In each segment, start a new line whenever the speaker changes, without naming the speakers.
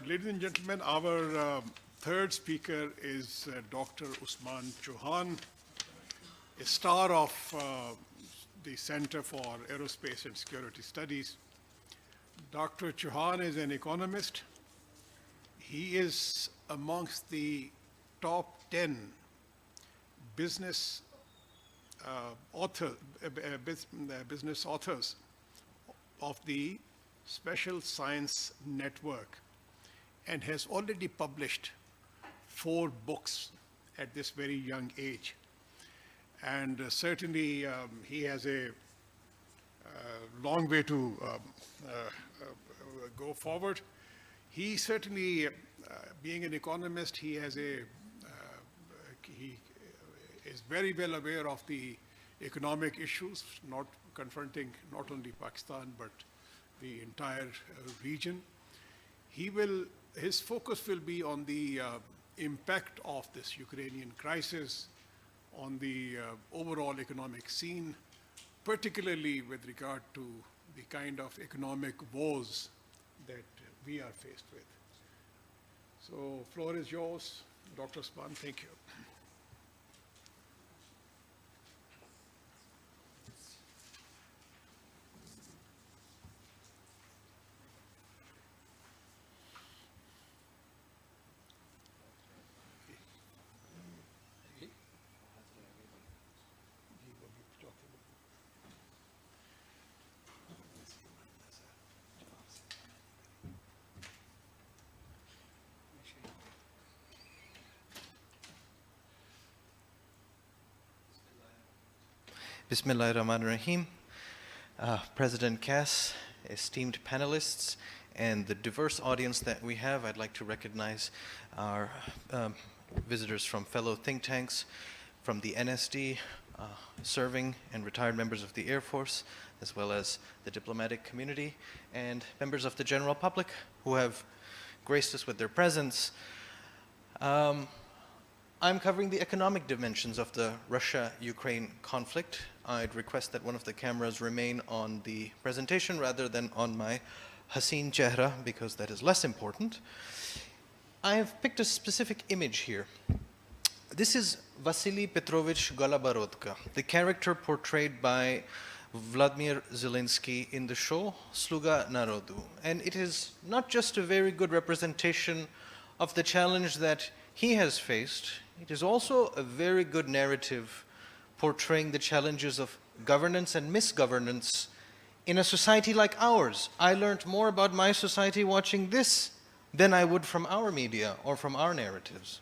Ladies and gentlemen, our third speaker is Dr. Usman Chohan, a star of the Center for Aerospace and Security Studies. Dr. Chohan is an economist. He is amongst the top 10 business authors of the Special Science Network, and has already published 4 books at this very young age. And certainly he has a long way to go forward. He certainly, being an economist, he is very well aware of the economic issues, not confronting not only Pakistan but the entire region. His focus will be on the impact of this Ukrainian crisis on the overall economic scene, particularly with regard to the kind of economic woes that we are faced with. So, floor is yours, Dr. Usman. Thank you.
Bismillahirrahmanirrahim. President CASS, esteemed panelists, and the diverse audience that we have, I'd like to recognize our visitors from fellow think tanks, from the NSD, serving and retired members of the Air Force, as well as the diplomatic community, and members of the general public who have graced us with their presence. I'm covering the economic dimensions of the Russia-Ukraine conflict. I'd request that one of the cameras remain on the presentation rather than on my Haseen chehra, because that is less important. I have picked a specific image here. This is Vasily Petrovich Goloborodko, the character portrayed by Vladimir Zelensky in the show Sluga Narodu. And it is not just a very good representation of the challenge that he has faced, it is also a very good narrative portraying the challenges of governance and misgovernance in a society like ours. I learned more about my society watching this than I would from our media or from our narratives.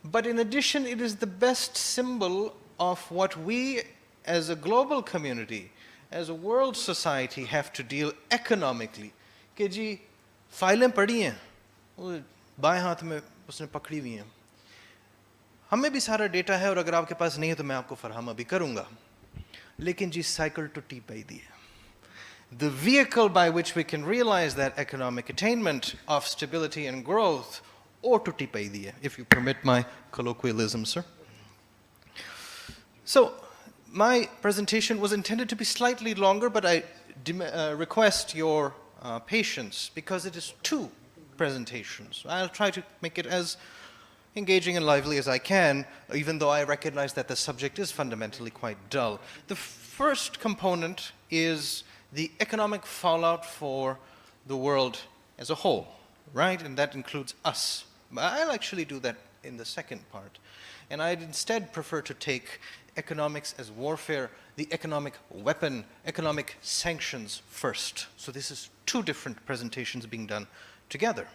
But in addition, it is the best symbol of what we as a global community, as a world society, have to deal economically. कि जी फाइलें पढ़ी हैं, वो बाएं हाथ में उसने पकड़ी हुई हैं. हमें भी सारा डेटा है और अगर आपके पास नहीं है तो मैं आपको फराहम अभी करूंगा. लेकिन जी साइकिल टूटी पई दी है. The vehicle by which we can realize that economic attainment of stability and growth, or टूटी पई दी है, if you permit my colloquialism, sir. So, my presentation was intended to be slightly longer, but I request your patience because it is 2 presentations. I'll try to make it as engaging and lively as I can, even though I recognize that the subject is fundamentally quite dull. The first component is the economic fallout for the world as a whole, right? And that includes us. But I'll actually do that in the second part. And I'd instead prefer to take economics as warfare, the economic weapon, economic sanctions first. So this is 2 different presentations being done together.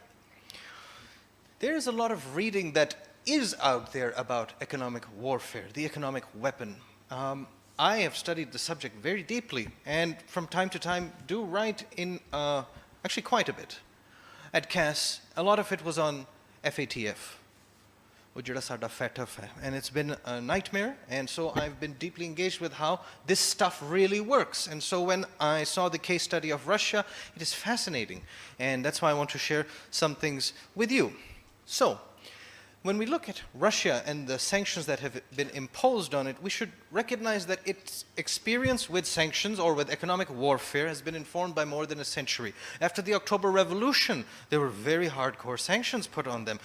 There is a lot of reading that is out there about economic warfare, the economic weapon. I have studied the subject very deeply and from time to time do write in actually quite a bit. At CASS, a lot of it was on FATF, and it's been a nightmare, and so I've been deeply engaged with how this stuff really works. And so when I saw the case study of Russia, it is fascinating, and that's why I want to share some things with you. So, when we look at Russia and the sanctions that have been imposed on it, we should recognize that its experience with sanctions or with economic warfare has been informed by more than a century. After the October Revolution, there were very hardcore sanctions put on them.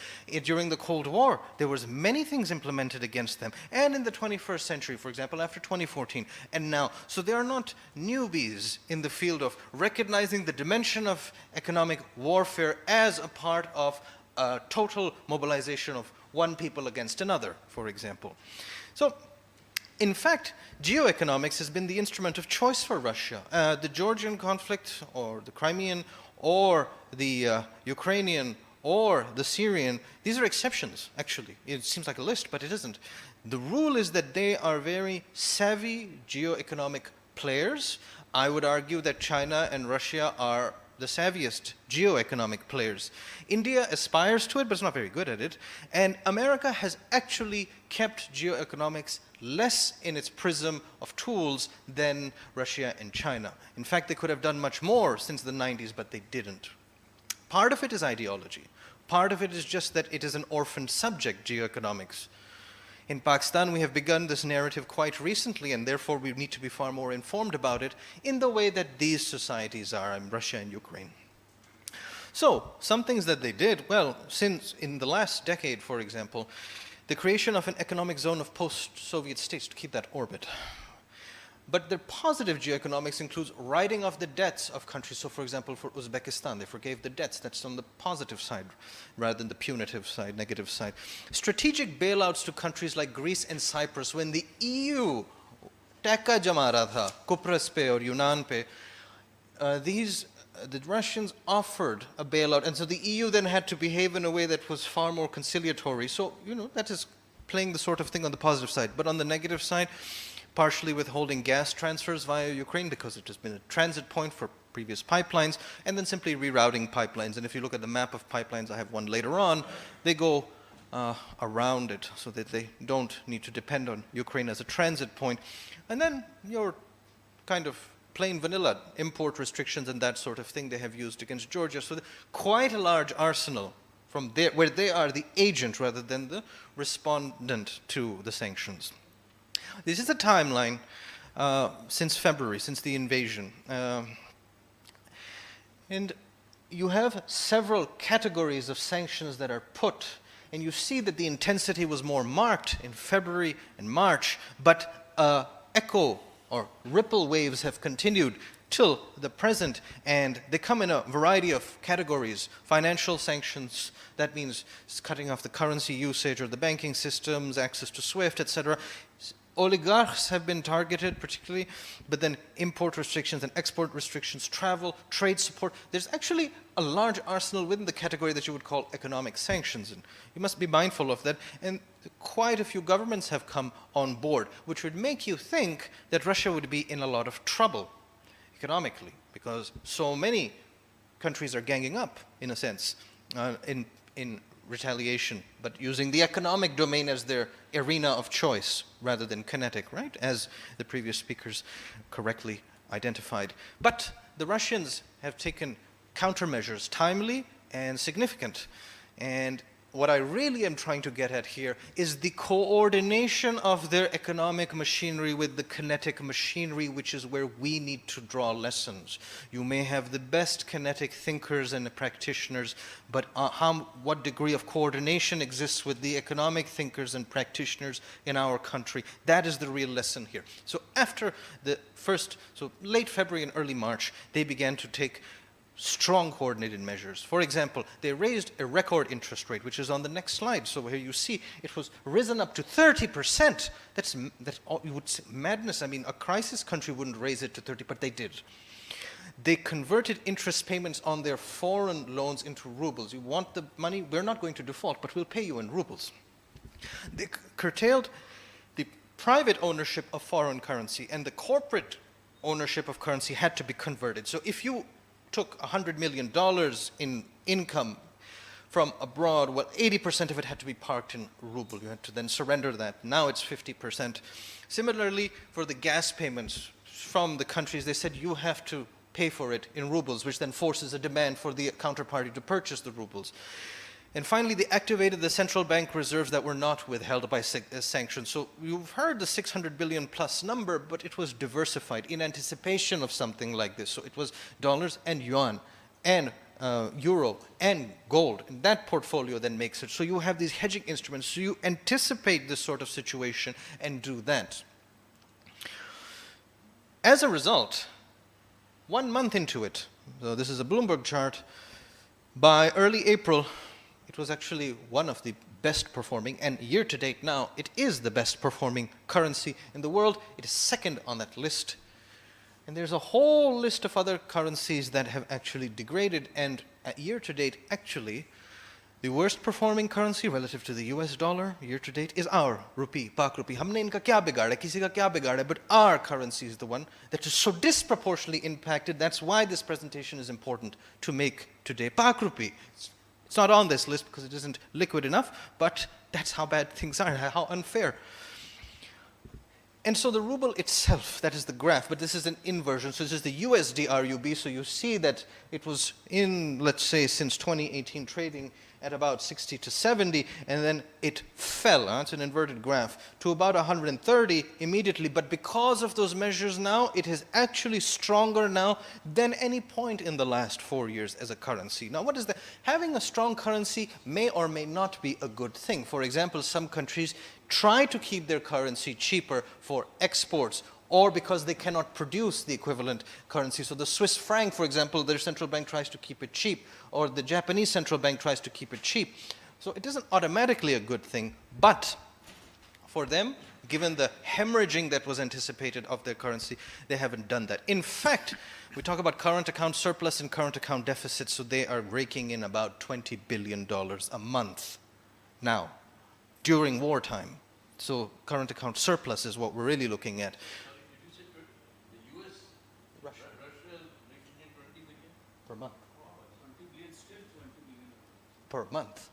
During the Cold War, there was many things implemented against them. And in the 21st century, for example, after 2014 and now. So they are not newbies in the field of recognizing the dimension of economic warfare as a part of a total mobilization of one people against another, for example. So, in fact, geoeconomics has been the instrument of choice for Russia. The Georgian conflict, or the Crimean, or the Ukrainian, or the Syrian, these are exceptions, actually. It seems like a list, but it isn't. The rule is that they are very savvy geoeconomic players. I would argue that China and Russia are the savviest geoeconomic players. India aspires to it, but it's not very good at it. And America has actually kept geoeconomics less in its prism of tools than Russia and China. In fact, they could have done much more since the 90s, but they didn't. Part of it is ideology. Part of it is just that it is an orphaned subject, geoeconomics. In Pakistan, we have begun this narrative quite recently, and therefore we need to be far more informed about it in the way that these societies are in Russia and Ukraine. So, some things that they did, well, since in the last decade, for example, the creation of an economic zone of post-Soviet states to keep that orbit. But their positive geoeconomics includes writing off the debts of countries. So, for example, for Uzbekistan, they forgave the debts. That's on the positive side rather than the punitive side, negative side. Strategic bailouts to countries like Greece and Cyprus when the EU taka jama raha tha, Kupras pe or Yunan pe, the Russians offered a bailout, and so the EU then had to behave in a way that was far more conciliatory. So, that is playing the sort of thing on the positive side. But on the negative side, partially withholding gas transfers via Ukraine because it has been a transit point for previous pipelines, and then simply rerouting pipelines. And if you look at the map of pipelines, I have one later on, they go around it so that they don't need to depend on Ukraine as a transit point. And then your kind of plain vanilla import restrictions and that sort of thing they have used against Georgia. So quite a large arsenal from there, where they are the agent rather than the respondent to the sanctions. This is a timeline since February, since the invasion. And you have several categories of sanctions that are put, and you see that the intensity was more marked in February and March, but echo or ripple waves have continued till the present, and they come in a variety of categories. Financial sanctions, that means cutting off the currency usage or the banking systems, access to SWIFT, etc. Oligarchs have been targeted particularly, but then import restrictions and export restrictions, travel, trade support. There's actually a large arsenal within the category that you would call economic sanctions, and you must be mindful of that. And quite a few governments have come on board, which would make you think that Russia would be in a lot of trouble economically, because so many countries are ganging up, in a sense, in retaliation, but using the economic domain as their arena of choice rather than kinetic, right? As the previous speakers correctly identified. But the Russians have taken countermeasures, timely and significant. And what I really am trying to get at here is the coordination of their economic machinery with the kinetic machinery, which is where we need to draw lessons. You may have the best kinetic thinkers and practitioners, but what degree of coordination exists with the economic thinkers and practitioners in our country? That is the real lesson here. So after the late February and early March, they began to take strong coordinated measures. For example, they raised a record interest rate, which is on the next slide. So here you see it was risen up to 30%. That's you would say madness. I mean, a crisis country wouldn't raise it to 30, but they did. They converted interest payments on their foreign loans into rubles. You want the money? We're not going to default, but we'll pay you in rubles. They curtailed the private ownership of foreign currency, and the corporate ownership of currency had to be converted. So if you took $100 million in income from abroad, well, 80% of it had to be parked in ruble. You had to then surrender that. Now it's 50%. Similarly, for the gas payments from the countries, they said you have to pay for it in rubles, which then forces a demand for the counterparty to purchase the rubles. And finally, they activated the central bank reserves that were not withheld by sanctions. So you've heard the 600 billion plus number, but it was diversified in anticipation of something like this. So it was dollars and yuan and euro and gold. And that portfolio then makes it. So you have these hedging instruments. So you anticipate this sort of situation and do that. As a result, 1 month into it, so this is a Bloomberg chart, by early April, it was actually one of the best performing, and year to date now, it is the best performing currency in the world. It is second on that list. And there's a whole list of other currencies that have actually degraded, and at year to date, actually, the worst performing currency relative to the US dollar year to date is our rupee, Pak rupee. Humne inka kya bigada, kisi ka kya bigada, but our currency is the one that is so disproportionately impacted. That's why this presentation is important to make today. Pak rupee. It's not on this list because it isn't liquid enough, but that's how bad things are, how unfair. And so the ruble itself, that is the graph, but this is an inversion. So this is the USD RUB. So you see that it was in, let's say, since 2018 trading at about 60 to 70, and then it fell, it's an inverted graph, to about 130 immediately. But because of those measures now, it is actually stronger now than any point in the last 4 years as a currency. Now, what is that? Having a strong currency may or may not be a good thing. For example, some countries try to keep their currency cheaper for exports, or because they cannot produce the equivalent currency. So the Swiss franc, for example, their central bank tries to keep it cheap, or the Japanese central bank tries to keep it cheap. So it isn't automatically a good thing, but for them, given the hemorrhaging that was anticipated of their currency, they haven't done that. In fact, we talk about current account surplus and current account deficits, so they are raking in about $20 billion a month now, during wartime. So current account surplus is what we're really looking at. Per month. Per month.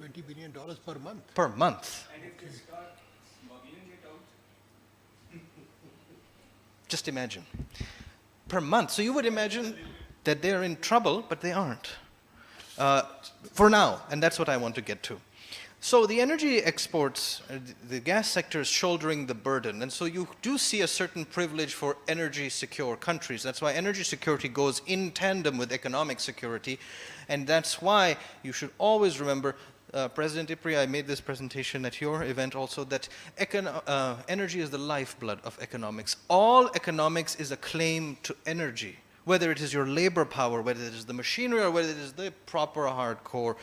$20 billion per month.
Per month.
And if they start smuggling it out?
Just imagine. Per month. So you would imagine that they're in trouble, but they aren't. For now, and that's what I want to get to. So the energy exports, the gas sector is shouldering the burden. And so you do see a certain privilege for energy secure countries. That's why energy security goes in tandem with economic security. And that's why you should always remember, President Ipri, I made this presentation at your event also, that energy is the lifeblood of economics. All economics is a claim to energy, whether it is your labor power, whether it is the machinery, or whether it is the proper hardcore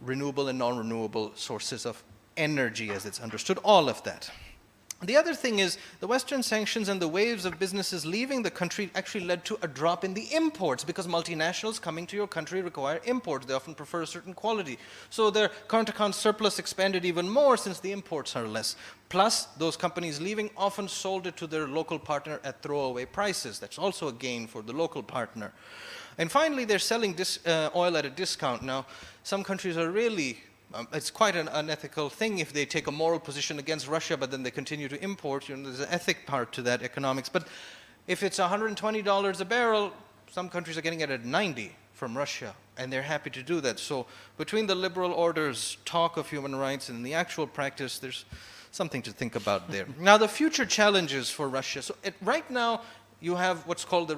renewable and non-renewable sources of energy as it's understood, all of that. The other thing is the Western sanctions and the waves of businesses leaving the country actually led to a drop in the imports, because multinationals coming to your country require imports. They often prefer a certain quality. So their current account surplus expanded even more since the imports are less. Plus, those companies leaving often sold it to their local partner at throwaway prices. That's also a gain for the local partner. And finally, they're selling oil at a discount. Now, some countries are really, it's quite an unethical thing if they take a moral position against Russia, but then they continue to import. You know, there's an ethic part to that, economics. But if it's $120 a barrel, some countries are getting it at 90 from Russia, and they're happy to do that. So between the liberal order's talk of human rights and the actual practice, there's something to think about there. Now, the future challenges for Russia. So right now, you have what's called the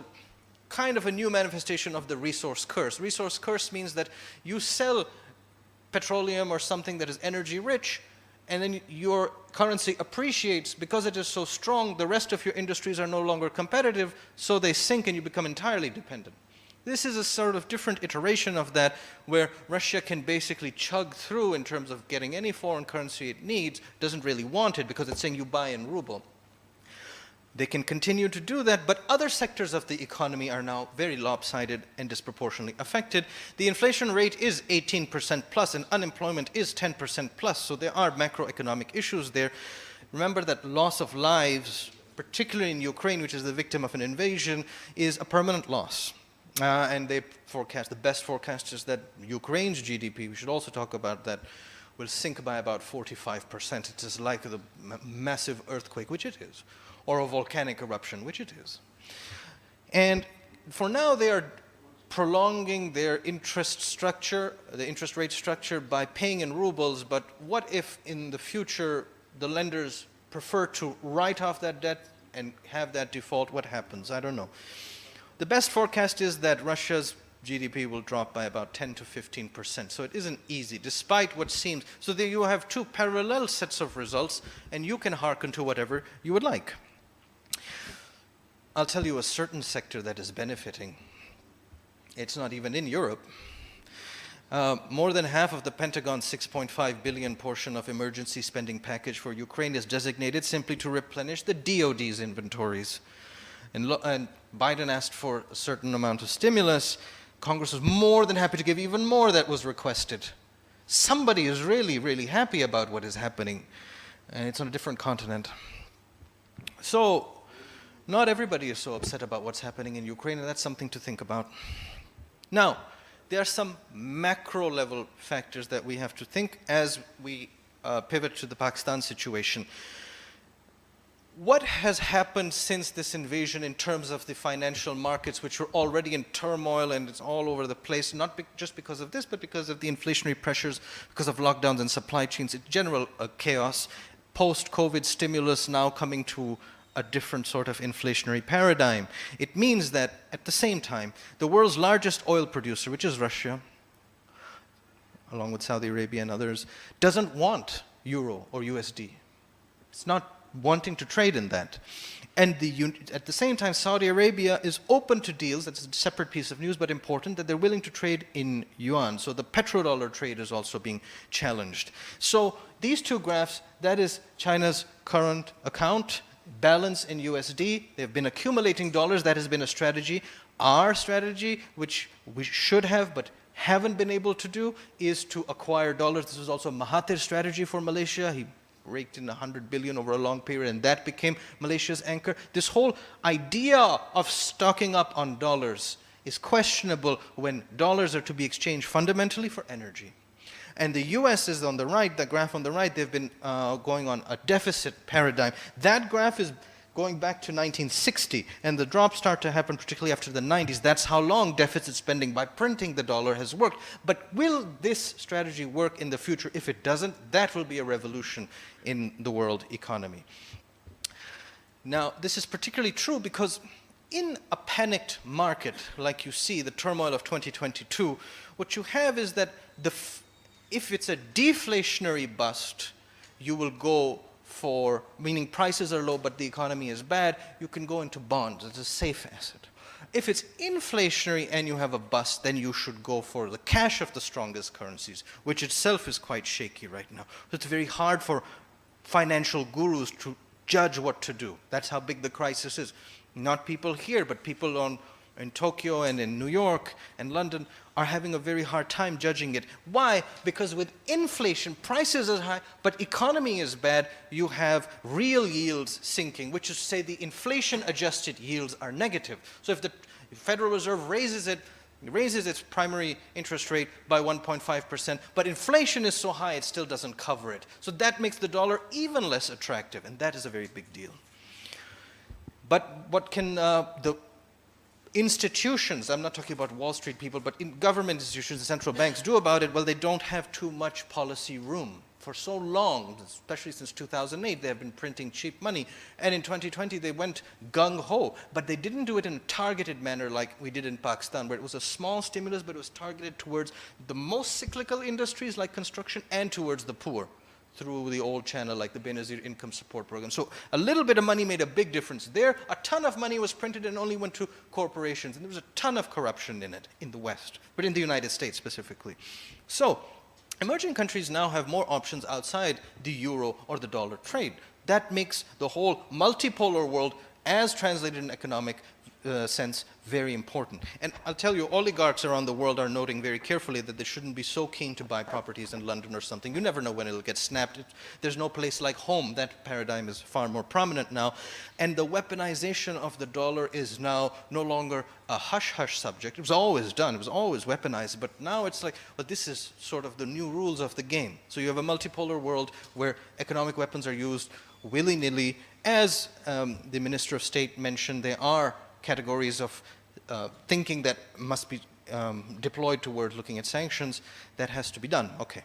kind of a new manifestation of the resource curse. Resource curse means that you sell petroleum or something that is energy rich, and then your currency appreciates. Because it is so strong, the rest of your industries are no longer competitive, so they sink and you become entirely dependent. This is a sort of different iteration of that, where Russia can basically chug through in terms of getting any foreign currency it needs, doesn't really want it because it's saying you buy in ruble. They can continue to do that, but other sectors of the economy are now very lopsided and disproportionately affected. The inflation rate is 18% plus, and unemployment is 10% plus, so there are macroeconomic issues there. Remember that loss of lives, particularly in Ukraine, which is the victim of an invasion, is a permanent loss. And they forecast, the best forecast is that Ukraine's GDP, we should also talk about that, will sink by about 45%. It is like the massive earthquake, which it is, or a volcanic eruption, which it is. And for now, they are prolonging their interest structure, the interest rate structure, by paying in rubles, but what if in the future the lenders prefer to write off that debt and have that default? What happens? I don't know. The best forecast is that Russia's GDP will drop by about 10 to 15%. So it isn't easy, despite what seems. So there you have two parallel sets of results, and you can hearken to whatever you would like. I'll tell you a certain sector that is benefiting. It's not even in Europe. More than half of the Pentagon's $6.5 billion portion of emergency spending package for Ukraine is designated simply to replenish the DoD's inventories. And Biden asked for a certain amount of stimulus. Congress was more than happy to give even more that was requested. Somebody is really, really happy about what is happening, and it's on a different continent. So, not everybody is so upset about what's happening in Ukraine, and that's something to think about. Now, there are some macro-level factors that we have to think as we pivot to the Pakistan situation. What has happened since this invasion in terms of the financial markets, which were already in turmoil and it's all over the place, not just because of this, but because of the inflationary pressures, because of lockdowns and supply chains, in general chaos, post-COVID stimulus now coming to a different sort of inflationary paradigm. It means that at the same time, the world's largest oil producer, which is Russia, along with Saudi Arabia and others, doesn't want euro or USD. It's not wanting to trade in that. And at the same time, Saudi Arabia is open to deals. That's a separate piece of news, but important, that they're willing to trade in yuan. So the petrodollar trade is also being challenged. So these two graphs, that is China's current account balance in USD. They've been accumulating dollars. That has been a strategy. Our strategy, which we should have but haven't been able to do, is to acquire dollars. This was also Mahathir's strategy for Malaysia. He raked in 100 billion over a long period, and that became Malaysia's anchor. This whole idea of stocking up on dollars is questionable when dollars are to be exchanged fundamentally for energy. And the US is on the right, the graph on the right, they've been going on a deficit paradigm. That graph is going back to 1960, and the drops start to happen particularly after the 90s. That's how long deficit spending by printing the dollar has worked. But will this strategy work in the future? If it doesn't, that will be a revolution in the world economy. Now, this is particularly true because in a panicked market, like you see, the turmoil of 2022, what you have is that if it's a deflationary bust, you will go for, meaning prices are low but the economy is bad, you can go into bonds. It's a safe asset. If it's inflationary and you have a bust, then you should go for the cash of the strongest currencies, which itself is quite shaky right now. So it's very hard for financial gurus to judge what to do. That's how big the crisis is. Not people here, but people in Tokyo and in New York and London are having a very hard time judging it. Why? Because with inflation, prices are high, but economy is bad, you have real yields sinking, which is to say the inflation-adjusted yields are negative. So if the Federal Reserve raises its primary interest rate by 1.5%, but inflation is so high it still doesn't cover it. So that makes the dollar even less attractive, and that is a very big deal. But what can the institutions, I'm not talking about Wall Street people, but in government institutions, the central banks do about it? Well, they don't have too much policy room. For so long, especially since 2008, they have been printing cheap money. And in 2020, they went gung-ho. But they didn't do it in a targeted manner like we did in Pakistan, where it was a small stimulus, but it was targeted towards the most cyclical industries like construction and towards the poor, through the old channel like the Benazir Income Support Program. So a little bit of money made a big difference. There, a ton of money was printed and only went to corporations. And there was a ton of corruption in it in the West, but in the United States specifically. So emerging countries now have more options outside the euro or the dollar trade. That makes the whole multipolar world, as translated in economic sense, very important. And I'll tell you, oligarchs around the world are noting very carefully that they shouldn't be so keen to buy properties in London or something. You never know when it'll get snapped. There's no place like home. That paradigm is far more prominent now. And the weaponization of the dollar is now no longer a hush-hush subject. It was always done. It was always weaponized. But now it's like, well, this is sort of the new rules of the game. So you have a multipolar world where economic weapons are used willy-nilly. As the Minister of State mentioned, there are categories of thinking that must be deployed toward looking at sanctions, that has to be done. Okay.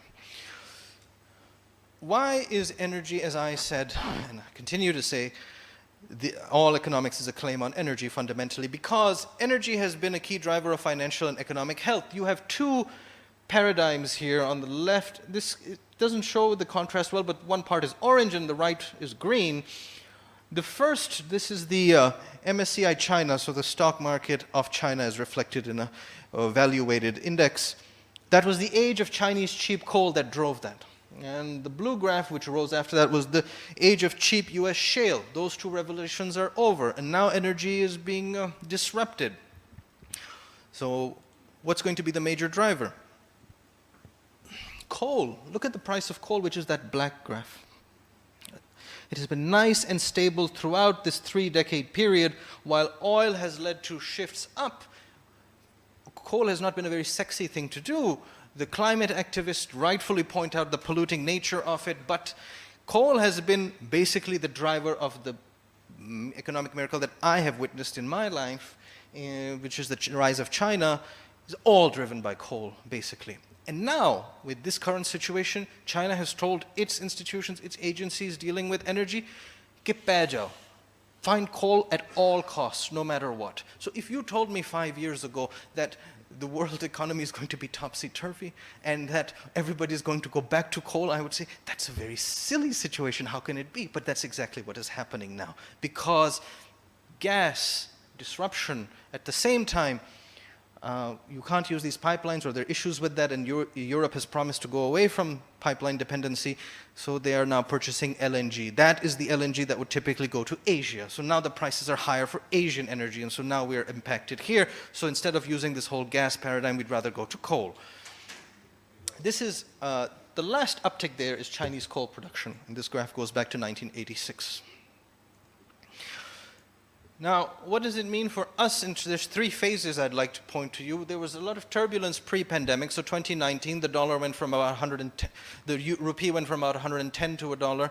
Why is energy, as I said, and I continue to say, all economics is a claim on energy fundamentally? Because energy has been a key driver of financial and economic health. You have two paradigms here on the left. It doesn't show the contrast well, but one part is orange and the right is green. The first, this is the MSCI China, so the stock market of China is reflected in a value-weighted index. That was the age of Chinese cheap coal that drove that. And the blue graph, which rose after that, was the age of cheap US shale. Those two revolutions are over, and now energy is being disrupted. So what's going to be the major driver? Coal. Look at the price of coal, which is that black graph. It has been nice and stable throughout this 3-decade period, while oil has led to shifts up. Coal has not been a very sexy thing to do. The climate activists rightfully point out the polluting nature of it, but coal has been basically the driver of the economic miracle that I have witnessed in my life, which is the rise of China, is all driven by coal, basically. And now, with this current situation, China has told its institutions, its agencies dealing with energy, "Ke pai jao." Find coal at all costs, no matter what. So if you told me 5 years ago that the world economy is going to be topsy-turvy and that everybody is going to go back to coal, I would say, that's a very silly situation. How can it be? But that's exactly what is happening now. Because gas disruption, at the same time, you can't use these pipelines, or there are issues with that, and Europe has promised to go away from pipeline dependency, so they are now purchasing LNG. That is the LNG that would typically go to Asia. So now the prices are higher for Asian energy, and so now we are impacted here. So instead of using this whole gas paradigm, we'd rather go to coal. This is, the last uptick there is Chinese coal production, and this graph goes back to 1986. Now, what does it mean for us? And there's 3 phases I'd like to point to you. There was a lot of turbulence pre-pandemic. So 2019, the dollar went from about 110, the rupee went from about 110 to $1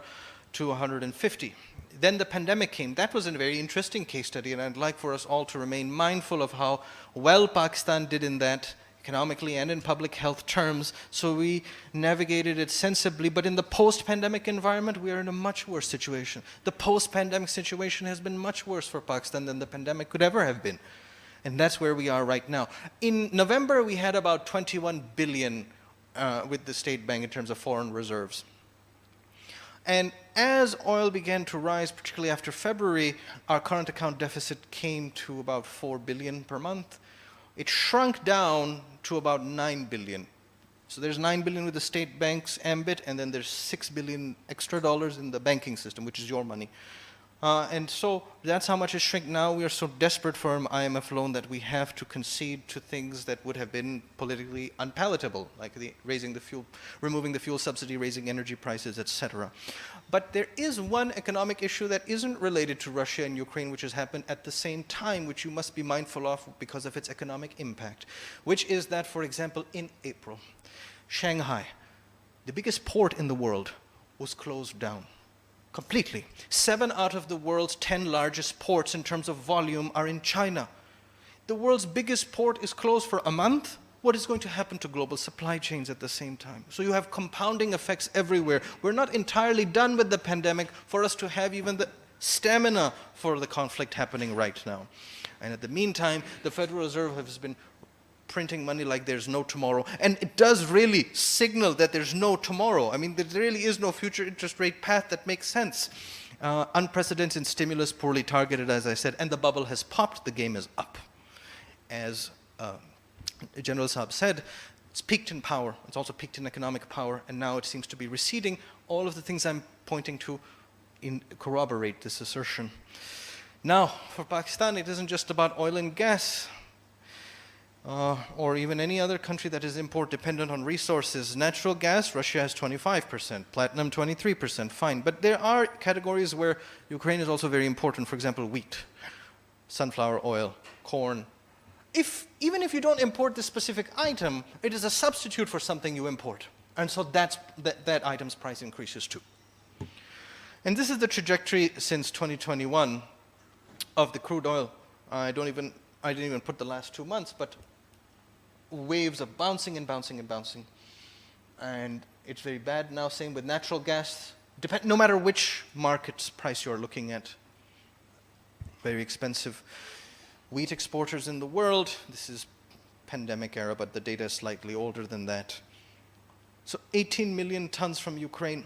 to 150. Then the pandemic came. That was a very interesting case study, and I'd like for us all to remain mindful of how well Pakistan did in that, economically and in public health terms. So we navigated it sensibly, but in the post-pandemic environment, we are in a much worse situation. The post-pandemic situation has been much worse for Pakistan than the pandemic could ever have been. And that's where we are right now. In November, we had about 21 billion with the state bank in terms of foreign reserves. And as oil began to rise, particularly after February, our current account deficit came to about 4 billion per month. It shrunk down to about 9 billion. So there's 9 billion with the state bank's ambit, and then there's 6 billion extra dollars in the banking system, which is your money. And so that's how much it shrank. Now we are so desperate for an IMF loan that we have to concede to things that would have been politically unpalatable, like removing the fuel subsidy, raising energy prices, etc. But there is one economic issue that isn't related to Russia and Ukraine, which has happened at the same time, which you must be mindful of because of its economic impact, which is that, for example, in April, Shanghai, the biggest port in the world, was closed down. Completely. 7 out of the world's 10 largest ports in terms of volume are in China. The world's biggest port is closed for a month. What is going to happen to global supply chains at the same time? So you have compounding effects everywhere. We're not entirely done with the pandemic for us to have even the stamina for the conflict happening right now. And at the meantime, the Federal Reserve has been printing money like there's no tomorrow. And it does really signal that there's no tomorrow. I mean, there really is no future interest rate path that makes sense. Unprecedented stimulus, poorly targeted, as I said, and the bubble has popped. The game is up. As General Saab said, it's peaked in power. It's also peaked in economic power, and now it seems to be receding. All of the things I'm pointing to corroborate this assertion. Now, for Pakistan, it isn't just about oil and gas. Or even any other country that is import dependent on resources. Natural gas, Russia has 25%, platinum 23%, fine. But there are categories where Ukraine is also very important, for example, wheat, sunflower oil, corn. Even if you don't import this specific item, it is a substitute for something you import. And so that item's price increases too. And this is the trajectory since 2021 of the crude oil. I didn't even put the last 2 months, but waves of bouncing and bouncing and bouncing. And it's very bad now. Same with natural gas. No matter which market's price you're looking at, very expensive. Wheat exporters in the world, this is pandemic era, but the data is slightly older than that. So 18 million tons from Ukraine.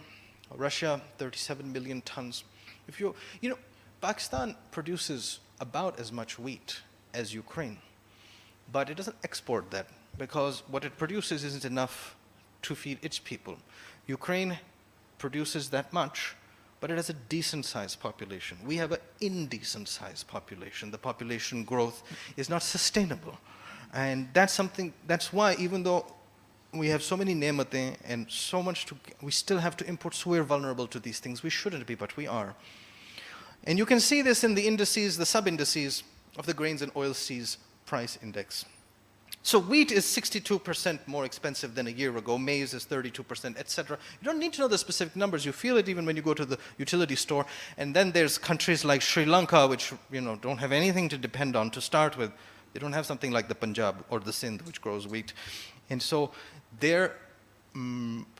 Russia, 37 million tons. Pakistan produces about as much wheat as Ukraine, but it doesn't export that because what it produces isn't enough to feed its people. Ukraine produces that much, but it has a decent-sized population. We have an indecent-sized population. The population growth is not sustainable. And that's why even though we have so many ne'matein and so much we still have to import, so we're vulnerable to these things. We shouldn't be, but we are. And you can see this in the indices, the sub-indices of the grains and oilseeds price index. So wheat is 62% more expensive than a year ago, maize is 32%, etc. You don't need to know the specific numbers. You feel it even when you go to the utility store. And then there's countries like Sri Lanka, which don't have anything to depend on to start with. They don't have something like the Punjab or the Sindh, which grows wheat. And so their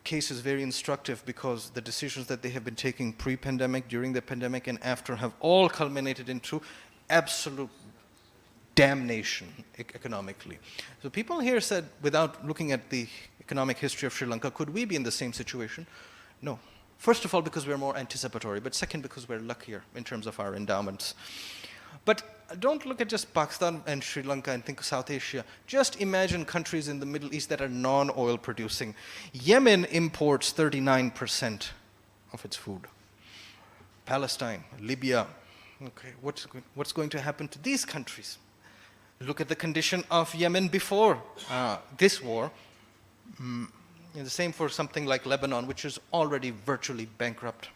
case is very instructive because the decisions that they have been taking pre-pandemic, during the pandemic, and after have all culminated into absolute damnation economically. So people here said, without looking at the economic history of Sri Lanka, could we be in the same situation? No. First of all, because we're more anticipatory, but second, because we're luckier in terms of our endowments. But don't look at just Pakistan and Sri Lanka and think of South Asia. Just imagine countries in the Middle East that are non-oil producing. Yemen imports 39% of its food. Palestine, Libya. Okay, what's going to happen to these countries? Look at the condition of Yemen before this war. And the same for something like Lebanon, which is already virtually bankrupt.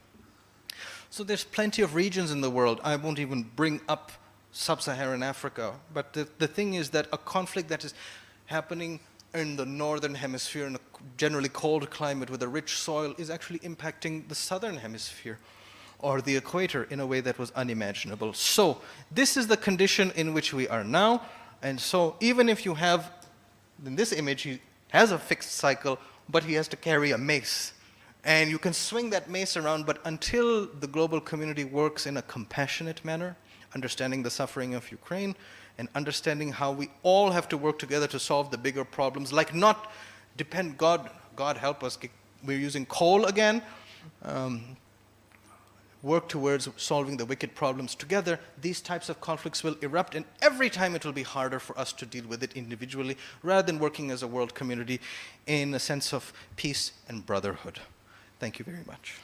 So there's plenty of regions in the world. I won't even bring up sub-Saharan Africa. But the thing is that a conflict that is happening in the northern hemisphere in a generally cold climate with a rich soil is actually impacting the southern hemisphere or the equator in a way that was unimaginable. So this is the condition in which we are now. And so even if you have, in this image, he has a fixed cycle, but he has to carry a mace. And you can swing that mace around, but until the global community works in a compassionate manner, understanding the suffering of Ukraine, and understanding how we all have to work together to solve the bigger problems, like not depend, God help us, we're using coal again, work towards solving the wicked problems together, these types of conflicts will erupt, and every time it will be harder for us to deal with it individually, rather than working as a world community in a sense of peace and brotherhood. Thank you very much.